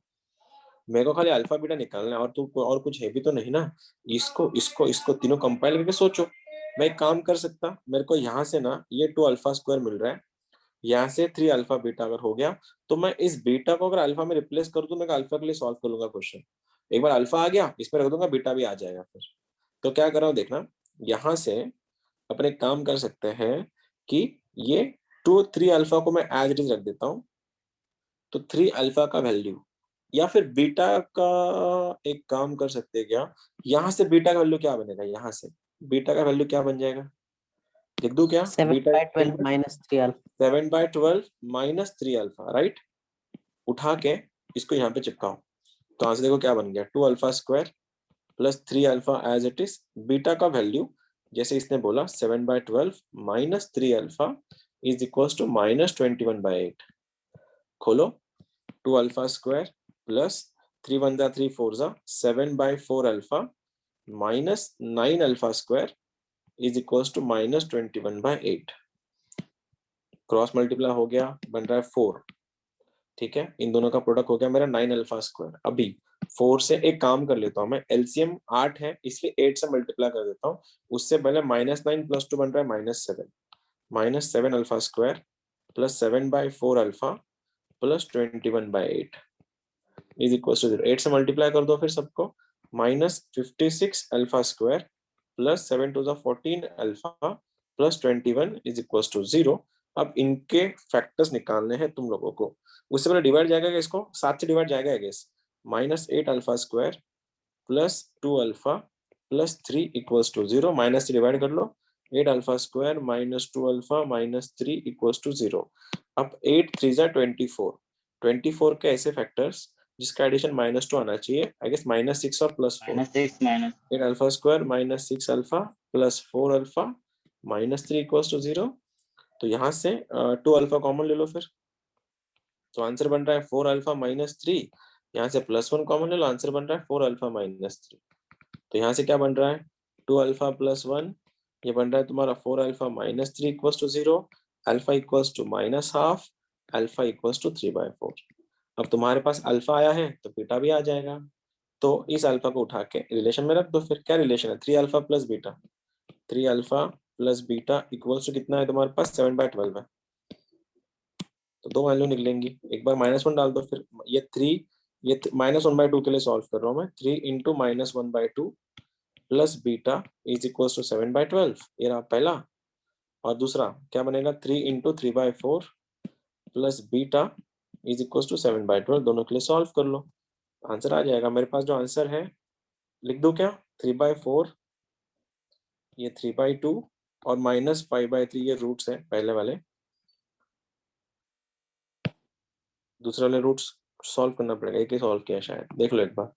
मेरे को खाली अल्फा बीटा निकालना है, और तो और कुछ है भी तो नहीं ना। इसको इसको इसको तीनों कंपाइल करके सोचो, मैं एक काम कर सकता, मेरे को यहाँ से ना ये 2 अल्फा स्क्वायर मिल रहा है, यहाँ से 3 अल्फा बीटा अगर हो गया, तो मैं इस बीटा को अगर अल्फा में रिप्लेस करूँ तो मैं अल्फा के लिए सॉल्व कर लूंगा क्वेश्चन। एक बार अल्फा आ गया, इसमें रख दूंगा, बीटा भी आ जाएगा फिर। तो क्या कर रहा हूँ देखना, यहाँ से अपने काम कर सकते हैं कि ये 3 अल्फा को मैं एज इट इज रख देता हूँ, तो 3 अल्फा का वैल्यू, या फिर बीटा का एक काम कर सकते हैं क्या, यहाँ से बीटा का वैल्यू क्या बनेगा, यहाँ से बीटा का वैल्यू क्या बन जाएगा, लिख दूं क्या, 7/12 -3 अल्फा। 7/12 -3 alpha, right. उठा के इसको यहाँ पे चिपकाओ, तो आंसर देखो क्या बन गया, 2 alpha square plus 3 alpha as it is, beta का वैल्यू जैसे इसने बोला 7/12 -3 अल्फा इज इक्वल टू -21/8। खोलो, 2 अल्फा स्क्वायर प्लस 3 1 जा 3 4 जा 7/4 alpha minus 9 alpha square is equal to -21/8। Cross multiply हो गया, बन रहा है 4, ठीक है, इन दोनों का प्रोडक्ट हो गया मेरा 9 अल्फा स्क्वायर। अभी 4 से एक काम कर लेता हूँ मैं, एलसीएम 8 है इसलिए 8 से मल्टीप्लाई कर देता हूँ, उससे पहले -9 + 2 बन रहा है -7, -7 alpha square plus 7/4 alpha plus 21/8 is equal to 0। 8 से मल्टीप्लाई कर दो फिर सबको, -56 alpha square plus 7 2 14 alpha plus 21 is equal to 0। अब इनके फैक्टर्स निकालने हैं तुम लोगों को, उससे पहले डिवाइड जाएगा क्या, इसको 7 से डिवाइड जाएगा, guess, -8 alpha square plus 2 alpha plus 3 equals to 0, minus से डिवाइड कर लो, 8 alpha square -2 alpha -3 equals to 0। अब 8 3 जा 24, 24 के ऐसे फैक्टर्स जिसका एडिशन -2 आना चाहिए, आई गेस -6 और +4, 8 alpha square -6 alpha plus 4 alpha -3 equals to 0। तो यहाँ से 2 अल्फा कॉमन ले लो फिर, तो आंसर बन रहा है 4 अल्फा -3, यहाँ से +1 कॉमन ले लो, आंसर बन रहा है 4 अल्फा -3। तो यहाँ से क्या बन रहा है, 2 अल्फा +1, ये बन रहा है तुम्हारा 4 alpha -3 equals to 0, alpha equals to -½ alpha equals to 3/4। अब तुम्हारे पास अल्फा आया है तो बीटा भी आ जाएगा, तो इस अल्फा को उठा के रिलेशन में रख दो, फिर क्या रिलेशन है, 3 alpha plus beta, 3 alpha plus beta equals to कितना है तुम्हारे पास, 7/12 है, तो दो वैल्यू निकलेंगी, एक बार -1 डाल दो, फिर ये 3, ये -1/2 के लिए सॉल्व कर रहा हूँ मैं, 3 × -1/2 plus beta is equal to 7/12, ये रहा पहला, और दूसरा क्या बनेगा, 3 × 3/4 plus beta is equal to 7/12, दोनों के लिए सॉल्व कर लो, आंसर आ जाएगा। मेरे पास जो आंसर है लिख दो क्या, 3/4, ये 3/2 और -5/3, ये रूट्स है पहले वाले, दूसरे वाले रूट्स सॉल्व करना पड़ेगा, एक ही सॉल्व किया शायद, देख लो एक बार।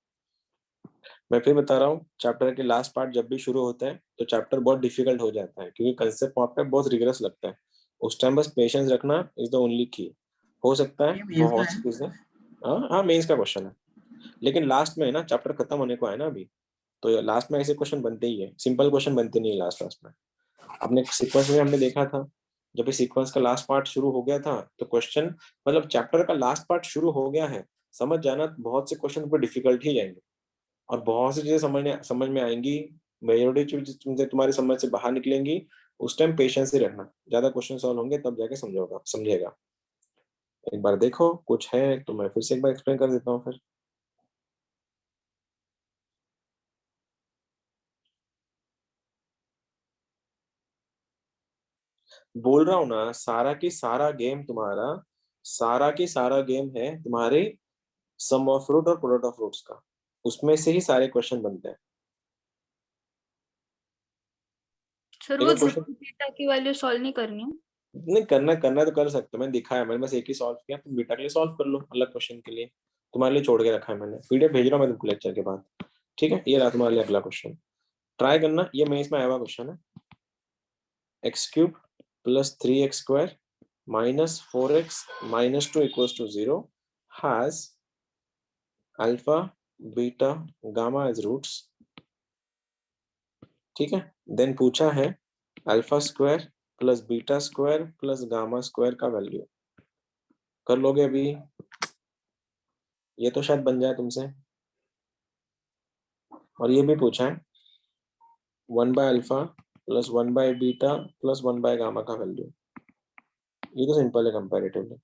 मैं फिर बता रहा हूँ, चैप्टर के लास्ट पार्ट जब भी शुरू होता है तो चैप्टर बहुत डिफिकल्ट हो जाता है, क्योंकि कंसेप्ट वहाँ पे बहुत रिगरस लगता है, उस टाइम बस पेशेंस रखना इज द ओनली की। हो सकता है, ये मेंस का बहुत है। सी चीजें। हाँ मेंस का क्वेश्चन है, लेकिन लास्ट में ना चैप्टर खत्म होने को है ना अभी, तो लास्ट में ऐसे क्वेश्चन बनते ही है, सिंपल क्वेश्चन बनते नहीं है लास्ट में। अपने सीक्वेंस में हमने देखा था, जब सीक्वेंस का लास्ट पार्ट शुरू हो गया था तो क्वेश्चन, मतलब चैप्टर का लास्ट पार्ट शुरू हो गया है, समझ जाना बहुत से क्वेश्चन पर डिफिकल्ट ही जाएंगे और बहुत सी चीजें समझ में आएंगी, मेजोरिटी चीजें तुम्हारी समझ से बाहर निकलेंगी। उस टाइम पेशेंस ही रखना, ज्यादा क्वेश्चन सॉल्व होंगे तब जाके समझेगा। एक बार देखो कुछ है तो मैं फिर से एक बार एक्सप्लेन कर देता हूँ फिर। बोल रहा हूँ ना, सारा की सारा गेम तुम्हारा, सारा की सारा गेम है तुम्हारे सम ऑफ रूट और प्रोडक्ट ऑफ रूट्स का, उसमें से ही सारे क्वेश्चन बनते हैं। सर एक वो क्वेश्चन बीटा की वैल्यू सॉल्व नहीं करनी है? नहीं करना तो कर सकते हो, मैंने दिखाया, मैंने बस एक ही सॉल्व किया, तुम बीटा के लिए सॉल्व कर लो, अलग क्वेश्चन के लिए तुम्हारे लिए छोड़ के रखा है मैंने, पीडीएफ भेज रहा हूँ मैं तुमको लेक्चर के बाद। ठीक है, ये रहा तुम्हारे लिए अगला क्वेश्चन, ट्राई करना, ये मेंस में आया हुआ क्वेश्चन है। X cube plus 3x square minus 4x minus 2 equals to 0 has alpha beta gamma as roots. ठीक है, देन पूछा है alpha square plus beta square plus gamma square का वैल्यू। कर लोगे अभी? ये तो शायद बन जाए तुमसे। और ये भी पूछा है 1 by alpha plus 1 by beta plus 1 by gamma का वैल्यू। ये तो सिंपल है comparatively.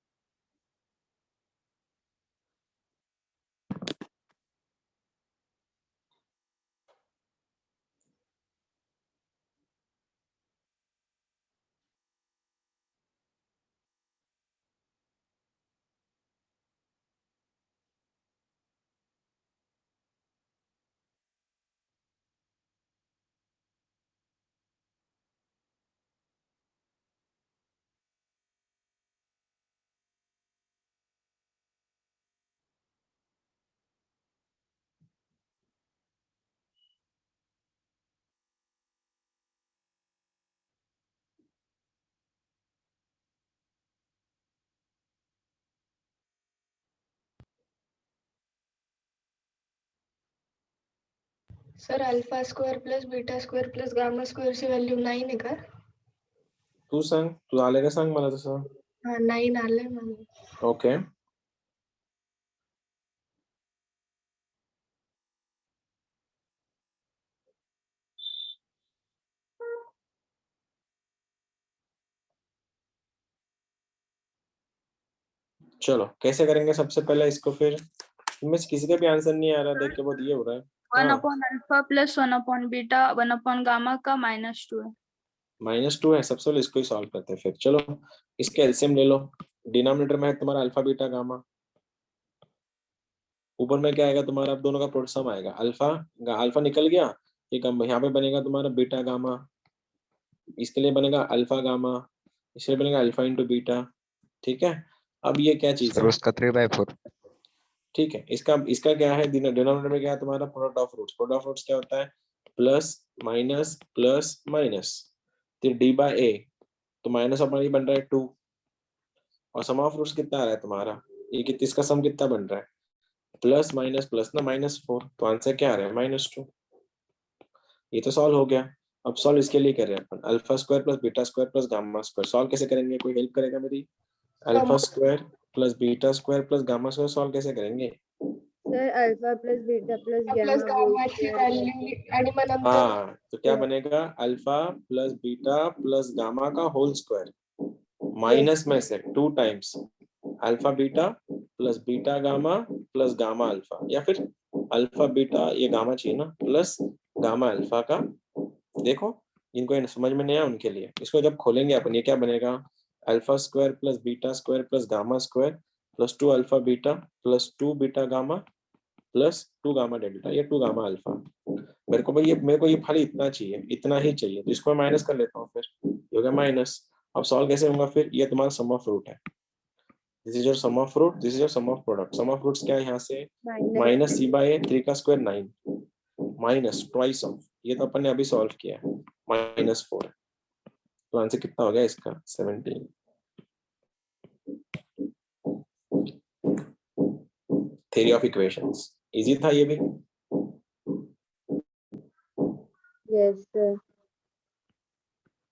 Sir alpha square plus beta square plus gamma स्क्वेअरची व्हॅल्यू 9 आहे का? तू सांग, तू आले का सांग मला तसं. हा 9 आलंय मला. ओके, चलो कैसे करेंगे सबसे पहले इसको, फिर इनमें से किसी का भी आंसर नहीं आ रहा, देख के बहुत ये हो रहा है. 1 हाँ upon alpha plus 1 upon beta 1 upon gamma का -2 है. -2 है, सबसे पहले इसको ही सॉल्व करते हैं फिर. चलो इसके एलसीएम ले लो. डिनोमिनेटर में है तुम्हारा अल्फा बीटा गामा, ऊपर में क्या आएगा तुम्हारा, अब दोनों का प्रोडक्ट सम आएगा. अल्फा निकल गया, ठीक है, यहाँ पे बनेगा तुम्हारा बीटा गामा, इसके लिए बनेगा अल्फा गामा, इसके लिए बनेगा अल्फा इंटू बीटा. ठीक है, अब ये क्या चीज सर है? उसका 3/4. ठीक है, इसका इसका क्या है, डिनोमिनेटर में क्या है तुम्हारा, product of roots. Product of roots क्या होता है, प्लस माइनस, फिर डी बाय ए, तो माइनस अपॉन ये बन रहा है 2, और सम ऑफ रूट्स कितना आ रहा है तुम्हारा, ये कितना, इसका सम कितना बन रहा है, प्लस माइनस ना -4, तो आंसर क्या आ रहा है -2. ये तो सॉल्व हो गया. अब सॉल्व इसके लिए कर रहे हैं अपन, alpha square plus beta square plus gamma square. Solve कैसे करेंगे, कोई हेल्प करेगा मेरी? Alpha square plus beta square plus gamma square solve कैसे करेंगे? Sir alpha plus beta plus plus gamma whole गामाची स्क्वेअर व्हॅल्यू आणि मग नंतर हाँ, तो क्या बनेगा, alpha plus beta plus gamma का होल स्क्वायर, माइनस में से 2 times alpha beta plus beta gamma plus gamma alpha, या फिर अल्फा बीटा, ये गामा चाहिए ना, प्लस गामा अल्फा का. देखो जिनको ये समझ में नहीं आया उनके लिए, इसको जब खोलेंगे अपन, ये क्या बनेगा, alpha square plus beta square plus gamma square plus 2 alpha beta plus 2 beta gamma plus 2 gamma delta, ये 2 गामा अल्फा. मेरे को ये खाली इतना चाहिए, इतना ही चाहिए, तो इसको मैं माइनस कर लेता हूँ फिर, ये हो गया माइनस. अब सॉल्व कैसे होगा फिर, ये तुम्हारा सम ऑफ रूट है, this is your sum of root, this is your sum of product. Sum of roots क्या है यहाँ से, माइनस सी बाय 3 का स्क्वायर 9 माइनस ट्वाइस ऑफ, ये तो अपन ने अभी सॉल्व किया है, -4. तो आंसर कितना हो गया इसका, 17. Theory of equations. इजी था ये भी। Yes, sir.